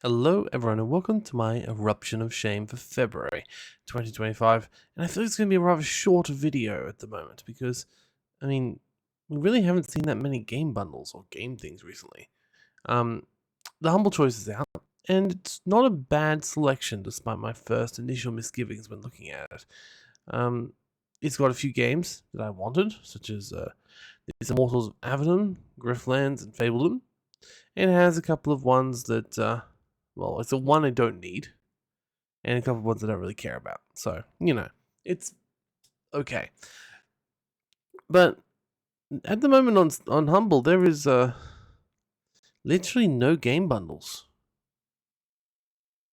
Hello everyone and welcome to my Eruption of Shame for February 2025, and I feel it's going to be a rather short video at the moment because, we really haven't seen that many game bundles or game things recently. The Humble Choice is out, and it's not a bad selection despite my first initial misgivings when looking at it. It's got a few games that I wanted, such as these Immortals of Avalon, Griftlands, and Fabledom. It has a couple of ones that, it's the one I don't need, and a couple of ones I don't really care about. So, it's okay. But at the moment on Humble, there is literally no game bundles.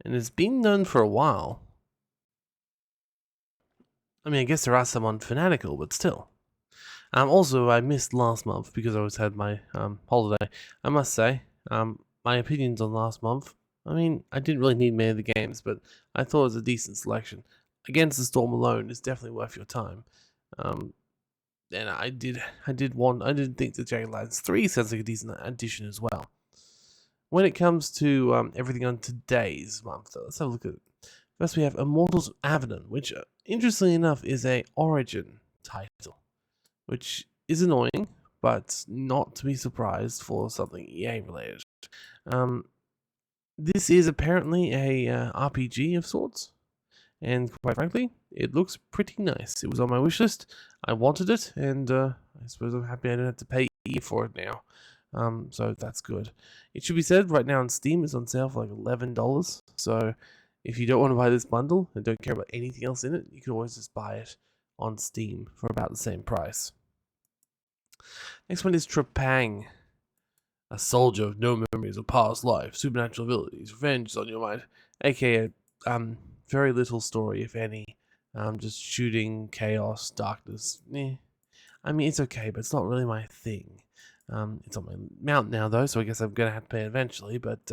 And it's been known for a while. I guess there are some on Fanatical, but still. Also, I missed last month because I always had my holiday. I must say, my opinions on last month, I didn't really need many of the games, but I thought it was a decent selection. Against the Storm alone is definitely worth your time. And I did think that Jagged Alliance 3 sounds like a decent addition as well. When it comes to everything on today's month, though, let's have a look at it. First, we have Immortals of Avalon, which, interestingly enough, is a Origin title, which is annoying, but not to be surprised for something EA related. This is apparently a RPG of sorts, and quite frankly, it looks pretty nice. It was on my wish list, I wanted it, and I suppose I'm happy I don't have to pay EA for it now. So that's good. It should be said, right now on Steam it's on sale for like $11, so if you don't want to buy this bundle and don't care about anything else in it, you can always just buy it on Steam for about the same price. Next one is Trepang. A soldier with no memories of past life, supernatural abilities, revenge is on your mind, aka very little story, if any. Just shooting, chaos, darkness. It's okay, but it's not really my thing. It's on my mount now though, so I guess I'm gonna have to pay it eventually. But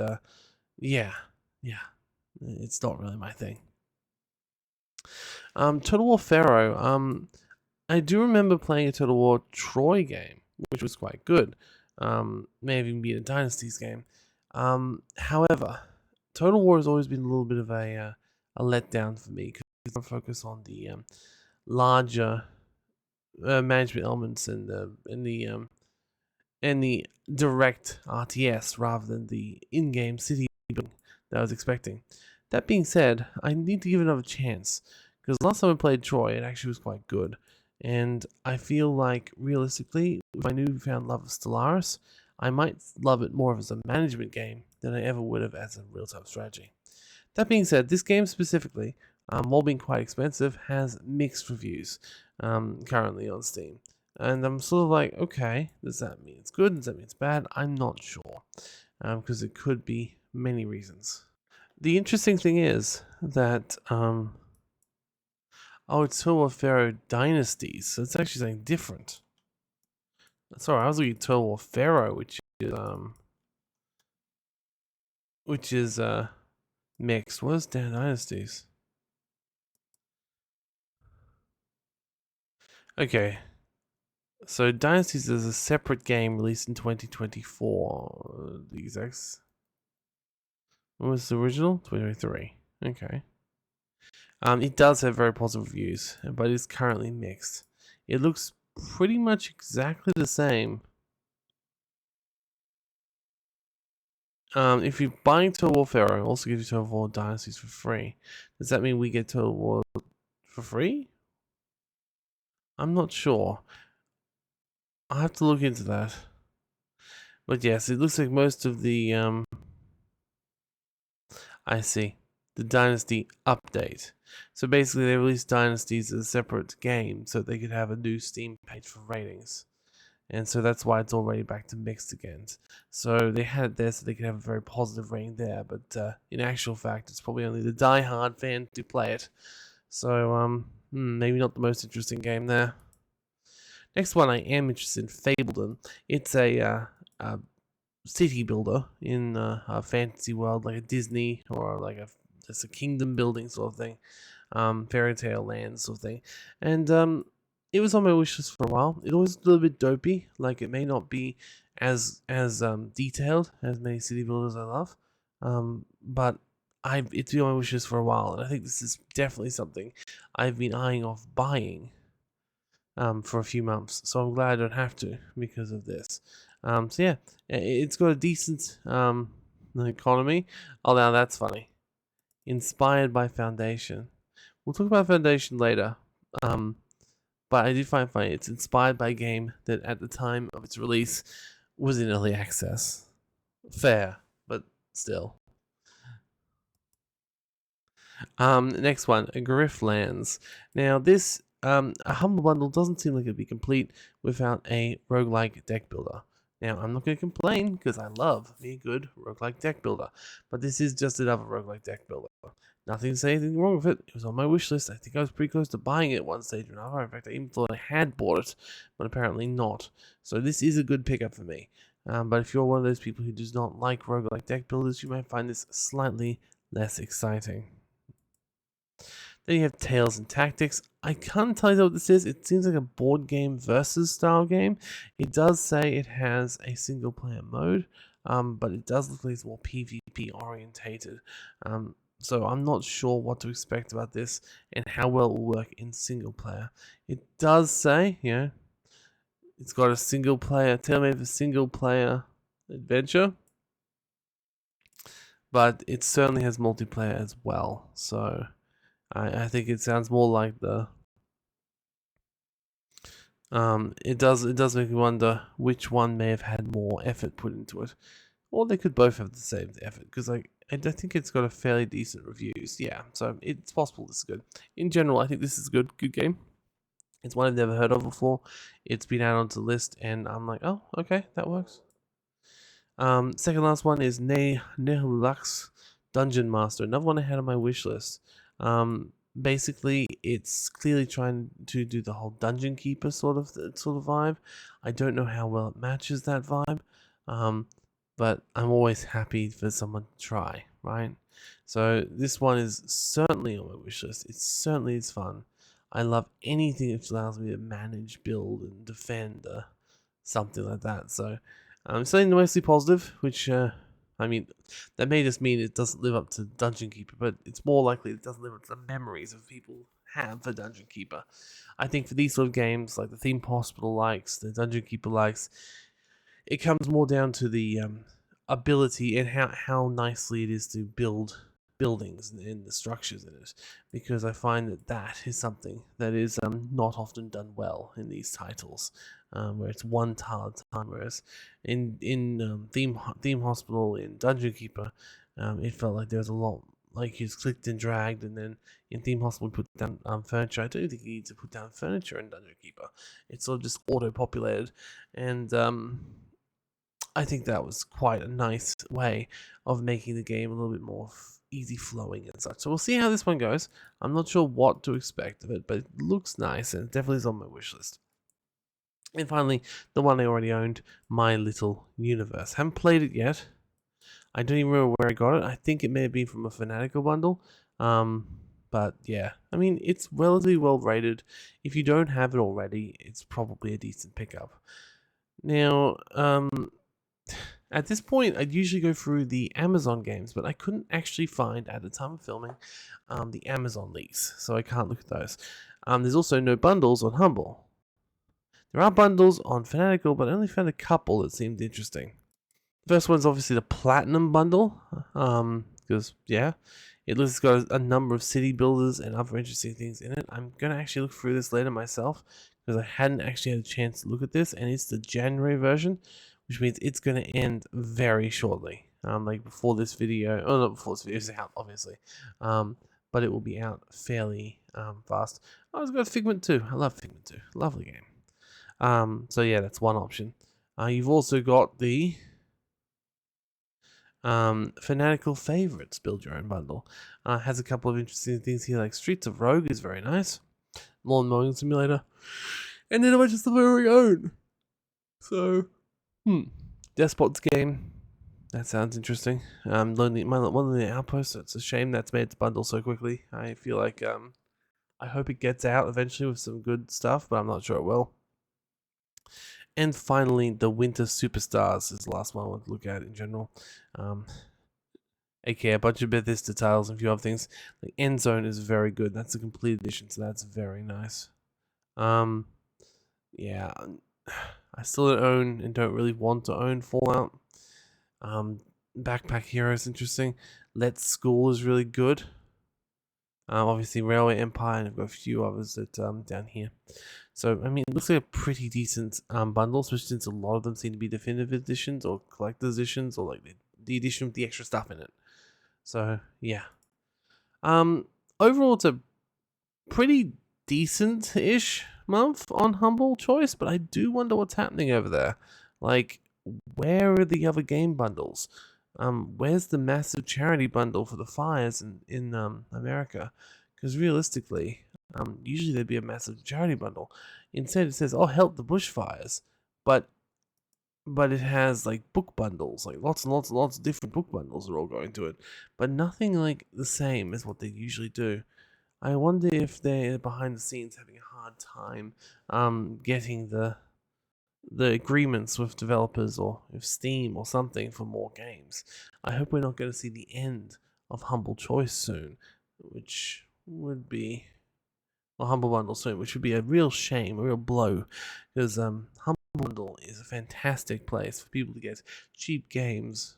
yeah, it's not really my thing. Total War Pharaoh. I do remember playing a Total War Troy game, which was quite good. May have even been a Dynasties game. However, Total War has always been a little bit of a letdown for me because I focus on the larger management elements and the direct RTS rather than the in-game city building that I was expecting. That being said, I need to give it another chance because last time I played Troy, it actually was quite good. And I feel like, realistically, with my newfound love of Stellaris, I might love it more as a management game than I ever would have as a real-time strategy. That being said, this game specifically, while being quite expensive, has mixed reviews currently on Steam. And I'm sort of like, okay, does that mean it's good? Does that mean it's bad? I'm not sure, because it could be many reasons. The interesting thing is that... Oh, it's Total War Pharaoh Dynasties, so it's actually something different. Sorry, I was looking at Total War Pharaoh, which is mixed. What is Dynasties? Okay. So Dynasties is a separate game released in 2024. The exact... What was the original? 2023. Okay. It does have very positive reviews, but it's currently mixed. It looks pretty much exactly the same. If you're buying Total War Pharaoh, also gives you Total War Dynasties for free. Does that mean we get Total War for free? I'm not sure. I'll have to look into that. But yes, it looks like most of the I see. The Dynasty update. So basically they released Dynasties as a separate game so they could have a new Steam page for ratings. And so that's why it's already back to mixed again. So they had it there so they could have a very positive rating there, but in actual fact, it's probably only the die-hard fans who play it. So, maybe not the most interesting game there. Next one I am interested in, Fabledom. It's a city builder in a fantasy world, like a Disney or like it's a kingdom building sort of thing, fairy tale land sort of thing, and it was on my wish list for a while. It was a little bit dopey, like it may not be as detailed as many city builders I love, But it's been on my wishes for a while, and I think this is definitely something I've been eyeing off buying for a few months. So I'm glad I don't have to because of this. So yeah, it's got a decent economy. Oh, now that's funny. Inspired by Foundation. We'll talk about Foundation later. Um, but I did find it funny. It's inspired by a game that at the time of its release was in early access. Fair, but still. Next one, Grifflands. Now, this a humble bundle doesn't seem like it'd be complete without a roguelike deck builder. Now, I'm not going to complain because I love me a good roguelike deck builder, but this is just another roguelike deck builder. Nothing to say anything wrong with it. It was on my wish list. I think I was pretty close to buying it at one stage or another. In fact, I even thought I had bought it, but apparently not. So this is a good pickup for me. But if you're one of those people who does not like roguelike deck builders, you might find this slightly less exciting. Then you have Tales and Tactics. I can't tell you what this is. It seems like a board game versus style game. It does say it has a single player mode, but it does look like it's more PvP orientated. So I'm not sure what to expect about this and how well it will work in single player. It does say, it's got a single player, tailor-made for single player adventure, but it certainly has multiplayer as well. So I think it sounds more like the. It does make me wonder which one may have had more effort put into it, or they could both have the same effort because I think it's got a fairly decent reviews. Yeah, so it's possible this is good. In general, I think this is a good game. It's one I've never heard of before. It's been added onto the list, and I'm like, oh, okay, that works. Second last one is Nehulux Dungeon Master, another one I had on my wish list. Basically, it's clearly trying to do the whole dungeon keeper sort of vibe. I don't know how well it matches that vibe, but I'm always happy for someone to try, right? So this one is certainly on my wish list. It certainly is fun. I love anything that allows me to manage, build, and defend something like that. So something mostly positive, which I mean, that may just mean it doesn't live up to Dungeon Keeper, but it's more likely it doesn't live up to the memories of people have for Dungeon Keeper. I think for these sort of games, like the Theme Hospital likes, the Dungeon Keeper likes, it comes more down to the ability and how nicely it is to build buildings and the structures in it, because I find that is something that is not often done well in these titles, where it's one tile at a time. Whereas in theme hospital in Dungeon Keeper, it felt like there was a lot. Like you clicked and dragged, and then in Theme Hospital, put down furniture. I don't think you need to put down furniture in Dungeon Keeper. It's sort of just auto-populated, and I think that was quite a nice way of making the game a little bit more easy flowing and such. So we'll see how this one goes. I'm not sure what to expect of it, but it looks nice and it definitely is on my wish list. And finally, the one I already owned, My Little Universe. Haven't played it yet. I don't even remember where I got it. I think it may have been from a Fanatical bundle. But yeah, I mean, it's relatively well rated. If you don't have it already, it's probably a decent pickup. Now, at this point, I'd usually go through the Amazon games, but I couldn't actually find, at the time of filming, the Amazon leaks, so I can't look at those. There's also no bundles on Humble. There are bundles on Fanatical, but I only found a couple that seemed interesting. The first one's obviously the Platinum bundle, because, yeah, it looks it's got a number of city builders and other interesting things in it. I'm going to actually look through this later myself, because I hadn't actually had a chance to look at this, and it's the January version, which means it's going to end very shortly. Like before this video, not before this video is out, obviously, but it will be out fairly fast. Oh, it's got Figment 2. I love Figment 2. Lovely game. So yeah, that's one option. You've also got the Fanatical Favorites Build Your Own bundle. Has a couple of interesting things here, like Streets of Rogue is very nice. Lawn Mowing Simulator. And then a bunch of stuff I already own. So, Despot's Game. That sounds interesting. Lonely Outpost. It's a shame that's made the bundle so quickly. I feel like I hope it gets out eventually with some good stuff, but I'm not sure it will. And finally, the Winter Superstars is the last one I want to look at in general. aka a bunch of Bethesda titles and a few other things. Like End Zone is very good. That's a complete edition, so that's very nice. Yeah, I still don't own and don't really want to own Fallout. Um, Backpack Hero is interesting. Let's School is really good. Obviously Railway Empire, and I've got a few others that down here. So I mean, it looks like a pretty decent bundle, especially since a lot of them seem to be definitive editions or collector's editions or like the edition with the extra stuff in it. So yeah. Overall, it's a pretty decent-ish month on Humble Choice, but I do wonder what's happening over there. Like, where are the other game bundles? Where's the massive charity bundle for the fires in America? Because realistically, usually there'd be a massive charity bundle. Instead, it says, "Oh, help the bushfires," but it has like book bundles, like lots and lots and lots of different book bundles are all going to it, but nothing like the same as what they usually do. I wonder if they're behind the scenes having a hard time getting the agreements with developers or with Steam or something for more games. I hope we're not going to see the end of Humble Choice soon, which would be Humble Bundle soon, which would be a real shame, a real blow, because Humble Bundle is a fantastic place for people to get cheap games,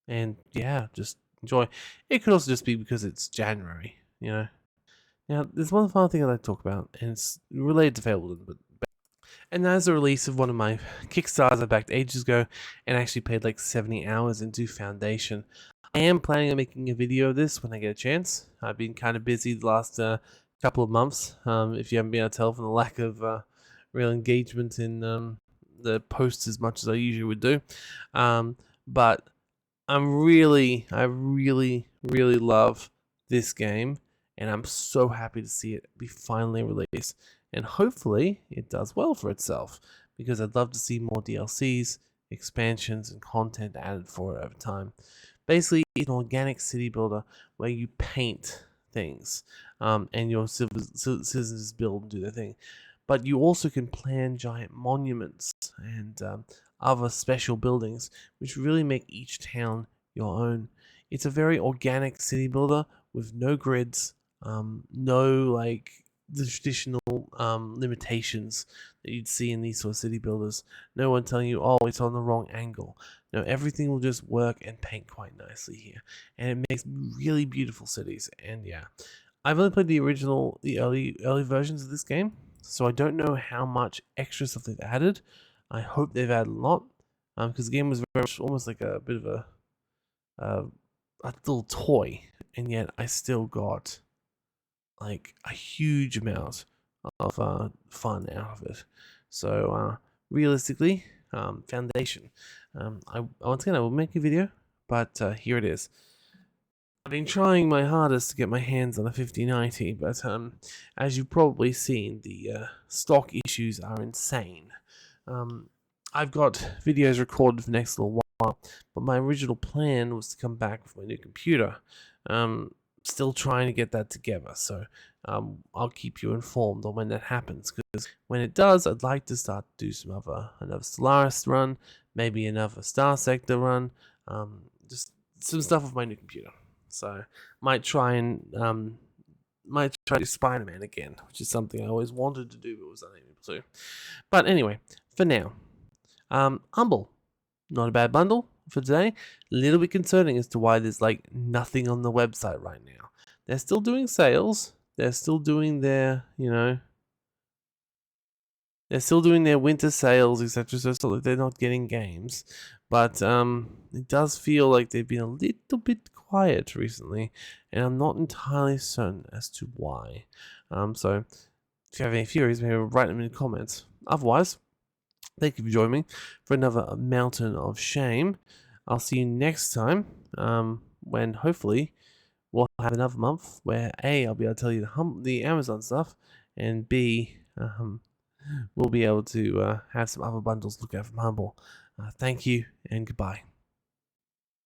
and yeah, just enjoy. It could also just be because it's January, you know. Now, there's one final thing I'd like to talk about, and it's related to Fableton, and that is the release of one of my Kickstarters I backed ages ago, and actually paid like 70 hours into Foundation. I am planning on making a video of this when I get a chance. I've been kind of busy the last couple of months, if you haven't been able to tell from the lack of real engagement in the posts as much as I usually would do. But I really, really love this game, and I'm so happy to see it be finally released. And hopefully, it does well for itself, because I'd love to see more DLCs, expansions, and content added for it over time. Basically, it's an organic city builder where you paint things, and your citizens build and do their thing. But you also can plan giant monuments and other special buildings, which really make each town your own. It's a very organic city builder with no grids, no like the traditional limitations that you'd see in these sort of city builders. No one telling you, "Oh, it's on the wrong angle." No, everything will just work and paint quite nicely here, and it makes really beautiful cities. And yeah, I've only played the early versions of this game, so I don't know how much extra stuff they've added. I hope they've added a lot, because the game was very much almost like a bit of a little toy, and yet I still got like a huge amount of fun out of it. So realistically, Foundation. Once again, I will make a video, but here it is. I've been trying my hardest to get my hands on a 5090, but as you've probably seen, the stock issues are insane. I've got videos recorded for the next little while, but my original plan was to come back with my new computer. Still trying to get that together, so I'll keep you informed on when that happens, because when it does, I'd like to start to do another Stellaris run, maybe another Star Sector run, just some stuff with my new computer. So might try to do Spider-Man again, which is something I always wanted to do but was unable to. But anyway, for now, Humble, not a bad bundle for today. A little bit concerning as to why there's like nothing on the website right now. They're still doing sales. They're still doing their, they're still doing their winter sales, etc. So it's not like they're not getting games, but it does feel like they've been a little bit quiet recently, and I'm not entirely certain as to why. So if you have any theories, maybe write them in the comments. Otherwise, thank you for joining me for another Mountain of Shame. I'll see you next time, when hopefully we'll have another month where A, I'll be able to tell you the Amazon stuff, and B, we'll be able to have some other bundles to look at from Humble. Thank you, and goodbye.